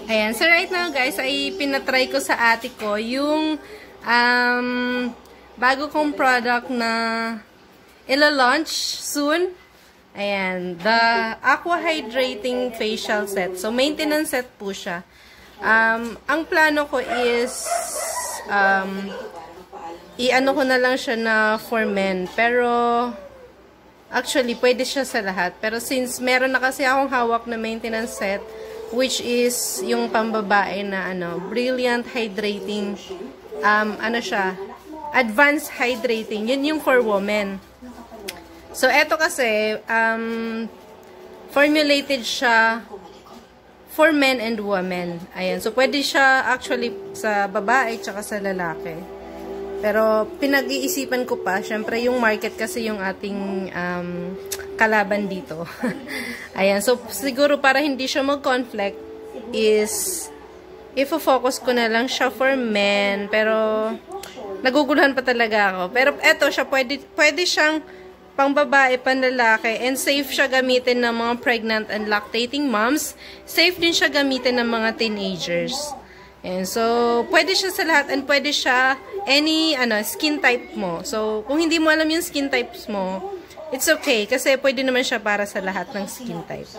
Ayan. So, right now, guys, ay pinatry ko sa ate ko yung bago kong product na ila-launch soon. Ayan. The Aqua Hydrating Facial Set. So, maintenance set po siya. Ang plano ko is i-ano ko na lang siya na for men. Pero, actually, pwede siya sa lahat. Pero since meron na kasi akong hawak na maintenance set, which is yung pambabae na brilliant hydrating, ano siya, advanced hydrating. Yun yung for women. So, eto kasi, formulated siya for men and women. Ayan. So, pwede siya actually sa babae tsaka sa lalaki. Pero, pinag-iisipan ko pa. Syempre, yung market kasi yung ating kalaban dito. Ayan. So, siguro para hindi siya mag-conflict is ifo-focus ko na lang siya for men. Pero, naguguluhan pa talaga ako. Pero, eto siya, pwede siyang pang babae, pang lalaki, and safe siya gamitin ng mga pregnant and lactating moms. Safe din siya gamitin ng mga teenagers. And so, pwede siya sa lahat, and pwede siya any skin type mo. So, kung hindi mo alam yung skin types mo, it's okay, kasi pwede naman siya para sa lahat ng skin type.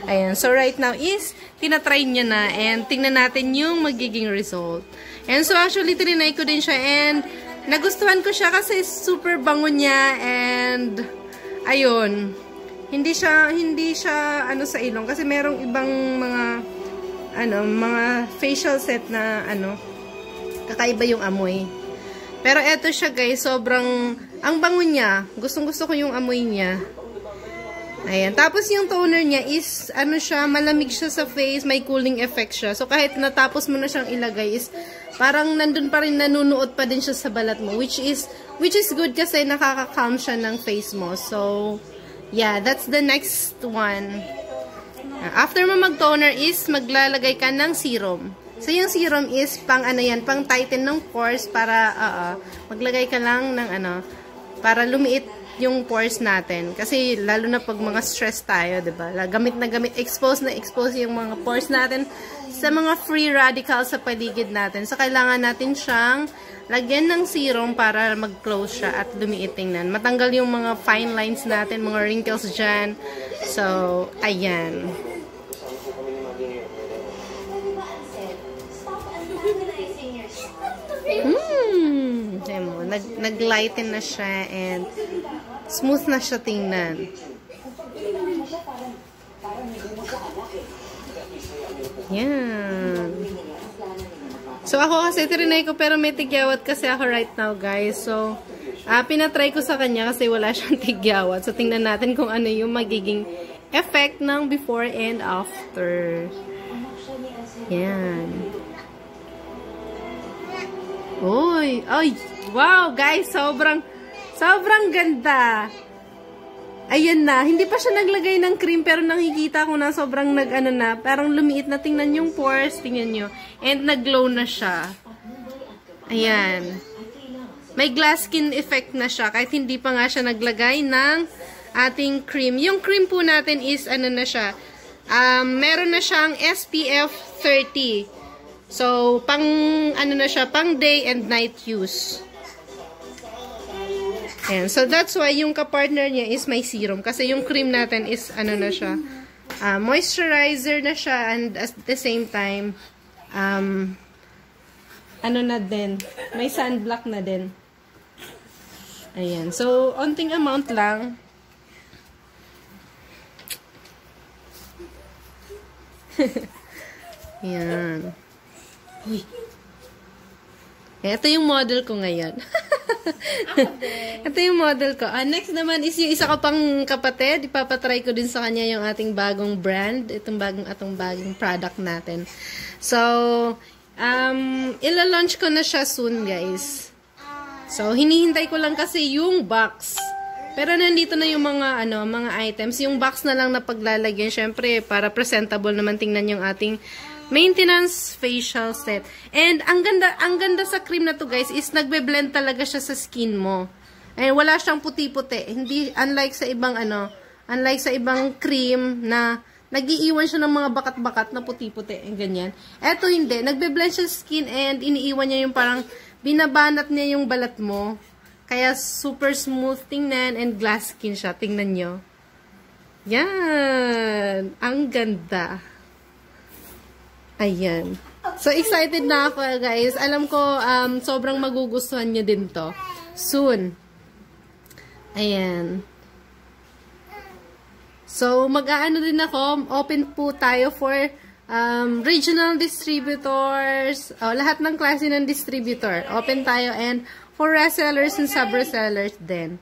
Ayan. So, right now is, tinatry niya na, and tingnan natin yung magiging result. And so, actually, trinay ko din siya, and nagustuhan ko siya kasi super bango niya, and ayun, hindi siya sa ilong kasi merong ibang mga facial set na kakaiba yung amoy. Pero eto siya, guys, sobrang ang bango niya. Gustong-gusto ko yung amoy niya. Ayan. Tapos yung toner niya is siya, malamig siya sa face, may cooling effect siya. So kahit natapos mo na siyang ilagay is parang nandun pa rin, nanunuot pa din siya sa balat mo, which is good kasi nakaka-calm siya ng face mo. So yeah, that's the next one. After mo mag-toner is maglalagay ka ng serum. So yung serum is pang pang tighten ng pores para maglagay ka lang ng para lumiit yung pores natin. Kasi lalo na pag mga stress tayo, 'di ba? Gamit na gamit, expose yung mga pores natin sa mga free radicals sa paligid natin. So kailangan natin siyang lagyan ng serum para mag-close siya at lumiit tingnan. Matanggal yung mga fine lines natin, mga wrinkles dyan. So, ayan. Nag-lighten na siya and smooth na siya tingnan. Yan. So, ako kasi trinay ko pero may tigyawat kasi ako right now, guys. So, pinatry ko sa kanya kasi wala siyang tigyawat. So, tingnan natin kung ano yung magiging effect ng before and after. Yan. Uy! Ay! Wow, guys! Sobrang ganda! Ayan na. Hindi pa siya naglagay ng cream pero nakikita ko na sobrang na. Parang lumiit na. Tingnan yung pores. Tingnan nyo. And nag-glow na siya. Ayan. May glass skin effect na siya. Kahit hindi pa nga siya naglagay ng ating cream. Yung cream po natin is na siya. Meron na siyang SPF 30. So, pang na siya, pang day and night use. Ayan. So, that's why yung kapartner niya is may serum. Kasi yung cream natin is, na siya, moisturizer na siya, and at the same time, na din, may sunblock na din. Ayan. So, onting amount lang. Ayan. Uy. Ito yung model ko ngayon. Ito yung model ko. Next naman is yung isa ko pang kapatid. Ipapatry ko din sa kanya yung ating bagong brand. Itong bagong product natin. So, ila-launch ko na siya soon, guys. So, hinihintay ko lang kasi yung box. Pero nandito na yung mga, mga items. Yung box na lang na paglalagyan. Syempre, para presentable naman tingnan yung ating maintenance facial set. And ang ganda sa cream na to, guys, is nagbe-blend talaga siya sa skin mo. And wala siyang puti-puti. Hindi unlike sa ibang cream na nag-iiwan siya ng mga bakat-bakat na puti-puti, ganyan. Eto hindi, nagbe-blend siya skin and iniiwan niya yung parang binabanat niya yung balat mo. Kaya super smooth tingnan and glass skin siya. Tingnan nyo. Yan. Ang ganda. Ayan. So, excited na ako, guys. Alam ko, sobrang magugustuhan nyo din to. Soon. Ayan. So, mag-aano din ako. Open po tayo for regional distributors. Lahat ng klase ng distributor. Open tayo and for resellers and sub-resellers din.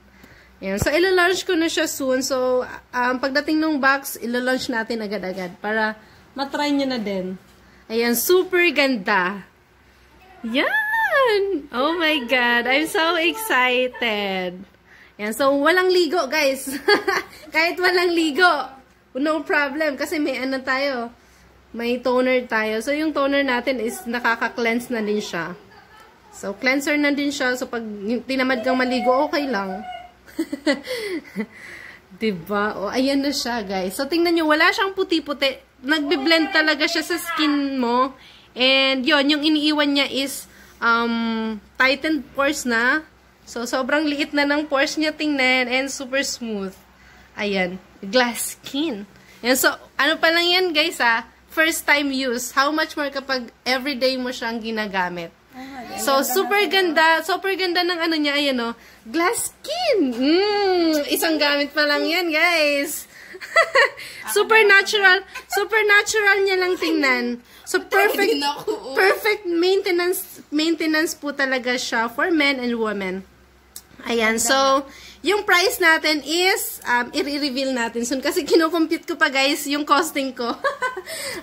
Ayan. So, ilo-launch ko na siya soon. So, pagdating ng box, ilo-launch natin agad-agad para matry nyo na din. Ayan, super ganda. Yan! Oh my God, I'm so excited. Ayan, so walang ligo, guys. Kahit walang ligo, no problem. Kasi may ano tayo, may toner tayo. So, yung toner natin is nakaka-cleanse na din siya. So, cleanser na din siya. So, pag tinamad kang maligo, okay lang. Diba? O, ayan na siya, guys. So, tingnan nyo, wala siyang puti-puti. Nagbe-blend talaga siya sa skin mo. And, yon yung iniiwan niya is tightened pores na. So, sobrang liit na ng pores niya tingnan. And, super smooth. Ayan. Glass skin. Ayan, so, ano pa lang yan, guys, first time use. How much more kapag everyday mo siyang ginagamit. So, super ganda ng ano niya, ayan o, glass skin. Isang gamit pa lang yan, guys. Super natural niya lang tingnan. So, perfect maintenance po talaga siya for men and women. Ayan, so, yung price natin is, i-reveal natin soon. Kasi kinocompute ko pa, guys, yung costing ko.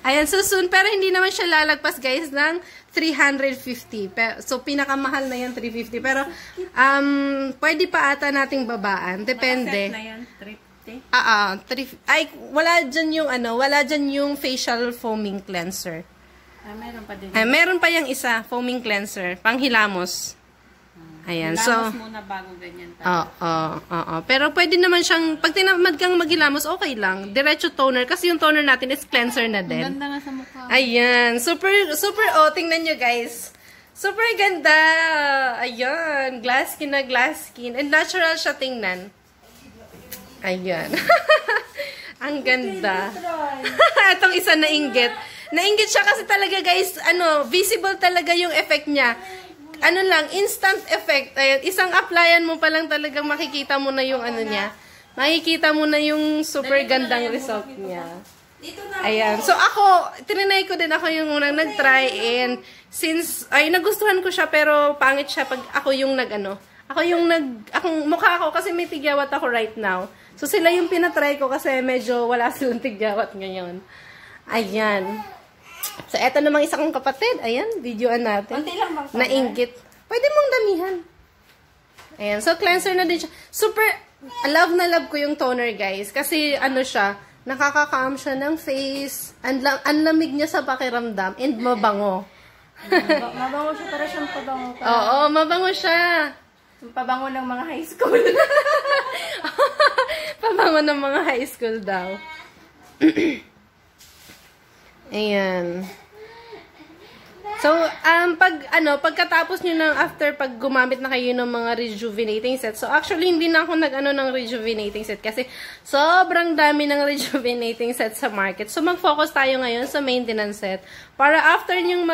Ayan, so soon. Pero hindi naman siya lalagpas, guys, ng 350. So, pinakamahal na yan, 350. Pero, pwede pa ata nating babaan. Depende. Na yan, 350? Ay, wala dyan yung facial foaming cleanser. Meron pa din. Meron pa yung isa, foaming cleanser. Panghilamos. Ayan, hilamos muna bago ganyan tayo. Pero pwede naman siyang, pag tinamad kang maghilamos, okay lang. Diretso toner, kasi yung toner natin is cleanser na din. Ganda nga sa mukha. Ayan, super, tingnan nyo, guys. Super ganda. Ayan, glass skin na glass skin. And natural siya tingnan. Ayan. Ang ganda. Itong isa nainggit. Nainggit siya kasi talaga, guys, visible talaga yung effect niya. Instant effect. Ayan, isang applyan mo pa lang talagang makikita mo na yung niya. Makikita mo na yung super gandang result niya. Ayan. So, tinry ko din ako yung unang nag-try and since, nagustuhan ko siya pero pangit siya pag ako yung mukha ko kasi may tigyawat ako right now. So, sila yung pinatry ko kasi medyo wala silang tigyawat ngayon. Ayan. So, eto namang isa kong kapatid. Ayan, videoan natin. Nainggit. Pwede mong damihan. Ayan. So, cleanser na din siya. Super, love na love ko yung toner, guys. Kasi, siya, nakaka-calm siya ng face. Ang lamig niya sa pakiramdam. And mabango. Mabango siya, para siyang pabango ka. Oo, mabango siya. Pabango ng mga high school. Pabango ng mga high school daw. Ayan. So, pagkatapos nyo pag gumamit na kayo ng mga rejuvenating set, so actually, hindi na ako ng rejuvenating set kasi sobrang dami ng rejuvenating set sa market. So, mag-focus tayo ngayon sa maintenance set. Para after nyong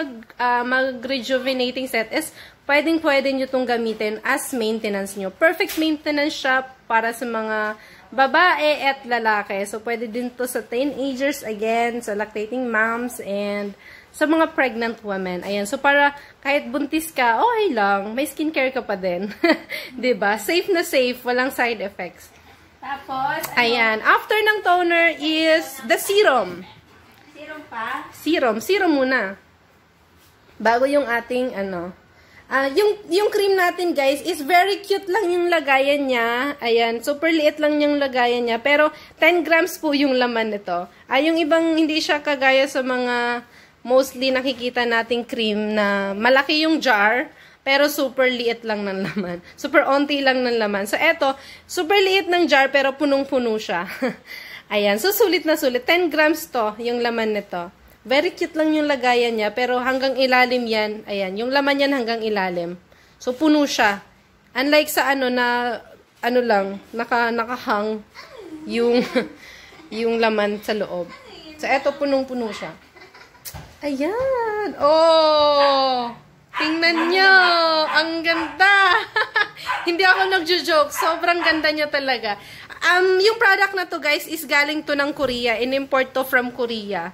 mag-rejuvenating set is, pwedeng-pwede nyo itong gamitin as maintenance nyo. Perfect maintenance siya para sa mga babae at lalaki. So, pwede din to sa teenagers, again, sa lactating moms, and sa mga pregnant women. Ayan. So, para kahit buntis ka, okay lang. May skincare ka pa din. Diba? Safe na safe. Walang side effects. Tapos, ayan. After ng toner is the serum. Serum pa? Serum muna. Bago yung ating, yung cream natin, guys, is very cute lang yung lagayan niya. Ayan, super liit lang yung lagayan niya. Pero, 10 grams po yung laman nito. Yung ibang, hindi siya kagaya sa mga mostly nakikita nating cream na malaki yung jar, pero super liit lang ng laman. Super onti lang ng laman. So, eto, super liit ng jar, pero punong-puno siya. Ayan. So, sulit na sulit. 10 grams to, yung laman nito. Very cute lang yung lagayan niya, pero hanggang ilalim yan. Ayan. Yung laman yan hanggang ilalim. So, puno siya. Unlike sa nakahang yung, yung laman sa loob. So, eto, punong-puno siya. Ayan. Oh! Tingnan nyo. Ang ganda. Hindi ako nagjo-joke. Sobrang ganda niya talaga. Yung product na to, guys, is galing to ng Korea. In-import to from Korea.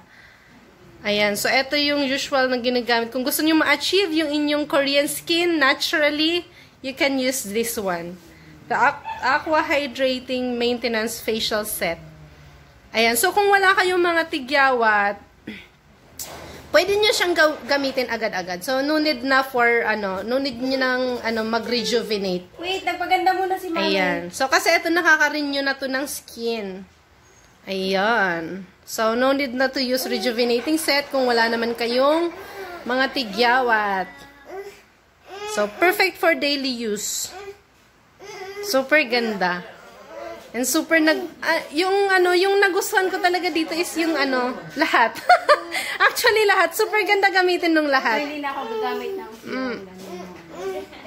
Ayan. So, ito yung usual na ginagamit. Kung gusto nyo ma-achieve yung inyong Korean skin naturally, you can use this one. The Aqua Hydrating Maintenance Facial Set. Ayan. So, kung wala kayong mga tigyawat, pwede nyo siyang gamitin agad-agad. So, no need na for, no need nyo nang, mag-rejuvenate. Wait, nagpaganda muna si Mami. Ayan. So, kasi ito nakaka-renew na to ng skin. Ayan. So, no need na to use rejuvenating set kung wala naman kayong mga tigyawat. So, perfect for daily use. Super ganda. And super yung nagustuhan ko talaga dito is yung lahat. Actually, lahat. Super ganda gamitin nung lahat. Hindi na ako gagamit ng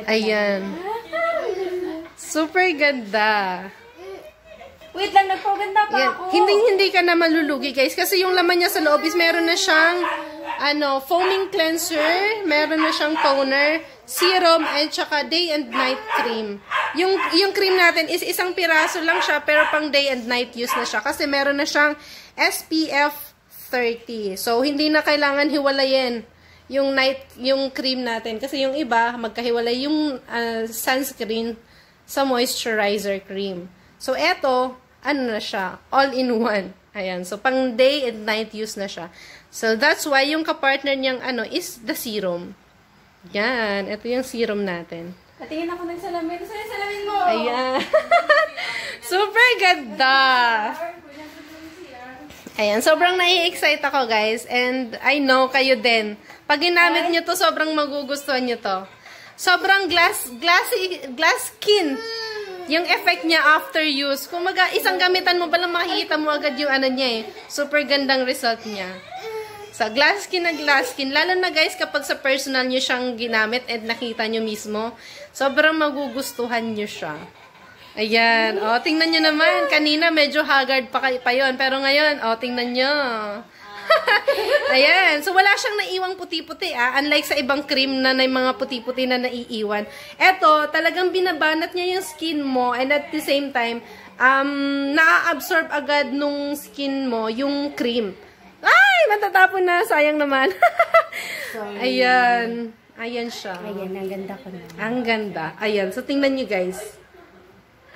Ayan. Super ganda. Wait lang, nagpaganda pa ako. Hindi ka na malulugi, guys. Kasi yung laman niya sa loob is meron na siyang foaming cleanser, meron na siyang toner, serum, and saka day and night cream. Yung cream natin is isang piraso lang siya, pero pang day and night use na siya. Kasi meron na siyang SPF 30. So, hindi na kailangan hiwalayin yung cream natin. Kasi yung iba, magkahiwalay yung sunscreen sa moisturizer cream. So, eto, na siya? All-in-one. Ayan. So, pang day and night use na siya. So, that's why yung kapartner niyang is the serum. Yan. Ito yung serum natin. Patingin ako ng salamin. Saan yung salamin mo? Ayan. Super ganda. Ayan. Sobrang nai-excite ako, guys. And I know kayo din. Pag ginamit nyo to, sobrang magugustuhan nyo to. Sobrang glass skin. Yung effect niya after use. Kung isang gamitan mo, palang makikita mo agad yung niya eh. Super gandang result niya. Sa glass skin na glass skin, lalo na guys kapag sa personal nyo siyang ginamit and nakita nyo mismo, sobrang magugustuhan nyo siya. Ayan. O, tingnan nyo naman. Kanina medyo haggard pa yun. Pero ngayon, tingnan nyo. Ayan. So, wala siyang naiwang puti-puti, Unlike sa ibang cream na may mga puti-puti na naiiwan. Eto, talagang binabanat niya yung skin mo and at the same time, na-absorb agad nung skin mo yung cream. Ay! Matatapon na. Sayang naman. Ayan. Ayan siya. Ayan, ang ganda ko na. Ang ganda. Ayan. So, tingnan nyo, guys.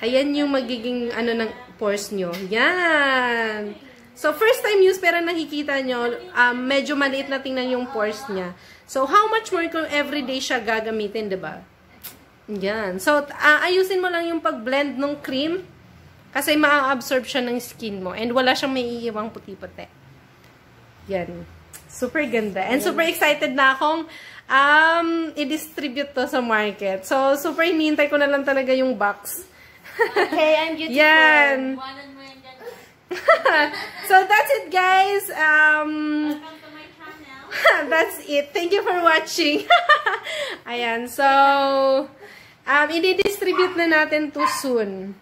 Ayan yung magiging, ng pores nyo. Yan. So, first time use, pero nakikita nyo, medyo maliit na tingnan yung pores niya. So, how much more kung everyday siya gagamitin, diba? Yan. So, ayusin mo lang yung pag-blend ng cream kasi ma-absorb siya ng skin mo and wala siyang may iiwang puti-puti. Yan. Super ganda. And super excited na akong i-distribute to sa market. So, super hinihintay ko na lang talaga yung box. Okay, I'm beautiful. Yan. So, that's it, guys. Welcome to my channel. That's it. Thank you for watching. Ayan. So, i-distribute na natin to soon.